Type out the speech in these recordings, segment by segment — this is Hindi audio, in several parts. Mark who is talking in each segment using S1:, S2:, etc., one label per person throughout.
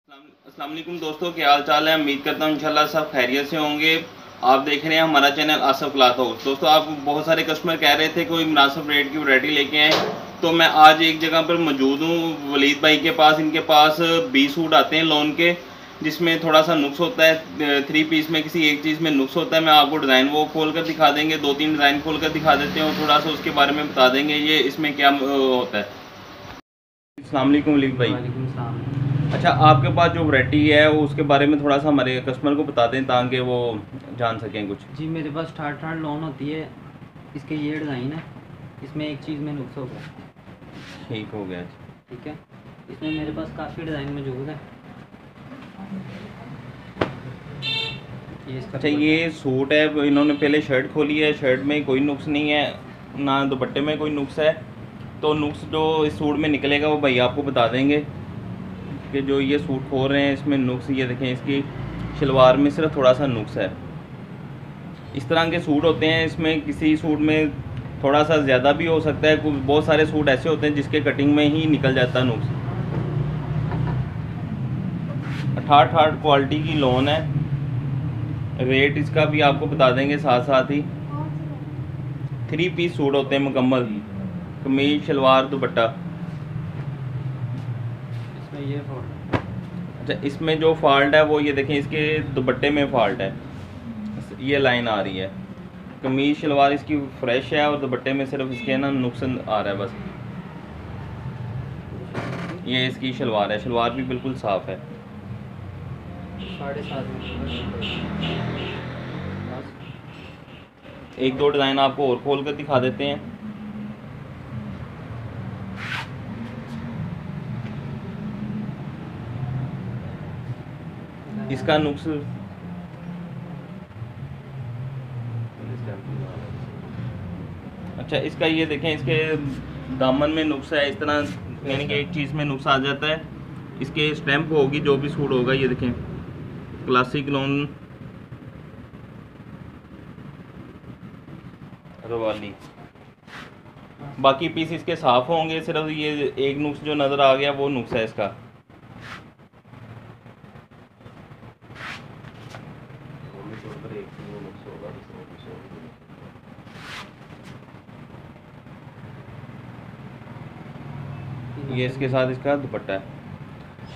S1: अस्सलाम वालेकुम दोस्तों, क्या हाल चाल है। उम्मीद करता हूँ इंशाल्लाह सब खैरियत से होंगे। आप देख रहे हैं हमारा चैनल आसफ क्लॉथ हाउस। दोस्तों, आप बहुत सारे कस्टमर कह रहे थे कोई मुनासिब रेट की वैरायटी लेके आए, तो मैं आज एक जगह पर मौजूद हूँ वलीद भाई के पास। इनके पास 20 सूट आते हैं लॉन के, जिसमें थोड़ा सा नुक्स होता है। 3 पीस में किसी एक चीज़ में नुक्स होता है। मैं आपको डिज़ाइन वो खोल कर दिखा देंगे, 2-3 डिज़ाइन खोल कर दिखा देते हैं और थोड़ा सा उसके बारे में बता देंगे ये इसमें क्या होता है। अस्सलाम वालेकुम वलीद भाई।
S2: वालेकुम सलाम।
S1: अच्छा, आपके पास जो वैरायटी है वो उसके बारे में थोड़ा सा हमारे कस्टमर को बता दें ताकि वो जान सकें कुछ।
S2: जी मेरे पास ठाट ठाट लोन होती है। इसके ये डिज़ाइन है, इसमें एक चीज़ में नुक्स होगा।
S1: ठीक हो गया।
S2: ठीक है, इसमें मेरे पास काफ़ी डिज़ाइन मौजूद है। ये इसका
S1: अच्छा, ये सूट है, इन्होंने पहले शर्ट खोली है, शर्ट में कोई नुक्स नहीं है, ना दुपट्टे में कोई नुक्स है। तो नुक्स जो इस सूट में निकलेगा वो भाई आपको बता देंगे कि जो ये सूट खोल रहे हैं इसमें नुक्स। ये देखें, इसकी शलवार में सिर्फ थोड़ा सा नुक्स है। इस तरह के सूट होते हैं, इसमें किसी सूट में थोड़ा सा ज़्यादा भी हो सकता है। कुछ बहुत सारे सूट ऐसे होते हैं जिसके कटिंग में ही निकल जाता है नुक्स। 68 क्वालिटी की लोन है। रेट इसका भी आपको बता देंगे साथ साथ ही। 3 पीस सूट होते हैं मुकम्मल, कमीज शलवार दुपट्टा।
S2: इसमें ये फॉल्ट है।
S1: अच्छा, इसमें जो फॉल्ट है वो ये देखें, इसके दुपट्टे में फॉल्ट है, ये लाइन आ रही है। कमीज शलवार इसकी फ्रेश है और दुपट्टे में सिर्फ इसके ना नुकसान आ रहा है बस। ये इसकी शलवार है, शलवार भी बिल्कुल साफ़ है।
S2: 7.5
S1: एक दो डिज़ाइन आपको और खोल कर दिखा देते हैं। इसका नुक्स अच्छा, इसका ये देखें, इसके दामन में नुक्स है इस तरह, यानी कि एक चीज़ में नुक्स आ जाता है। इसके स्टैम्प होगी जो भी सूट होगा, ये देखें क्लासिक लोन रवाली। बाकी पीस इसके साफ़ होंगे, सिर्फ ये एक नुक्स जो नज़र आ गया वो नुक्स है इसका। ये इसके साथ इसका दुपट्टा है,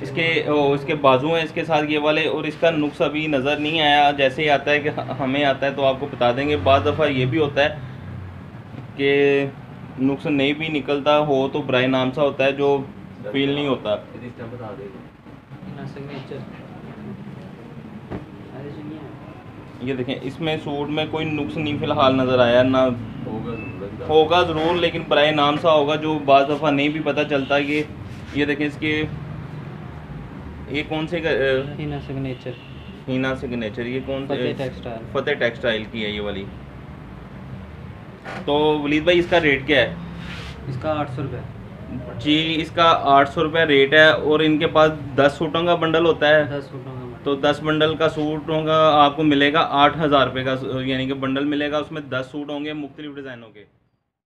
S1: इसके बाजू हैं इसके साथ ये वाले, और इसका नुक्स अभी नज़र नहीं आया। जैसे ही आता है कि हमें आता है तो आपको बता देंगे। बाज़ दफ़ा ये भी होता है कि नुक्स नहीं भी निकलता हो तो ब्राई नाम सा होता है जो फील नहीं होता। ये देखें, इसमें सूट में कोई नुक्स नहीं फ़िलहाल नज़र आया, ना होगा ज़रूर, लेकिन ब्राई नाम सा होगा जो बाज़ दफ़ा नहीं भी पता चलता। ये देखें, इसके ये कौन से
S2: हीना सिग्नेचर।
S1: हीना सिग्नेचर, ये कौन से?
S2: फतेह टेक्सटाइल।
S1: फतेह टेक्सटाइल की है ये वाली। तो वलीद भाई, इसका रेट क्या है?
S2: इसका 800 रुपये।
S1: जी, इसका 800 रुपये रेट है। और इनके पास 10 सूटों का बंडल होता है।
S2: 10 सूटों का
S1: तो 10 बंडल का सूटों का आपको मिलेगा 8000 रुपये का, यानी कि बंडल मिलेगा, उसमें 10 सूट होंगे मुख्तलिफ डिज़ाइनों के।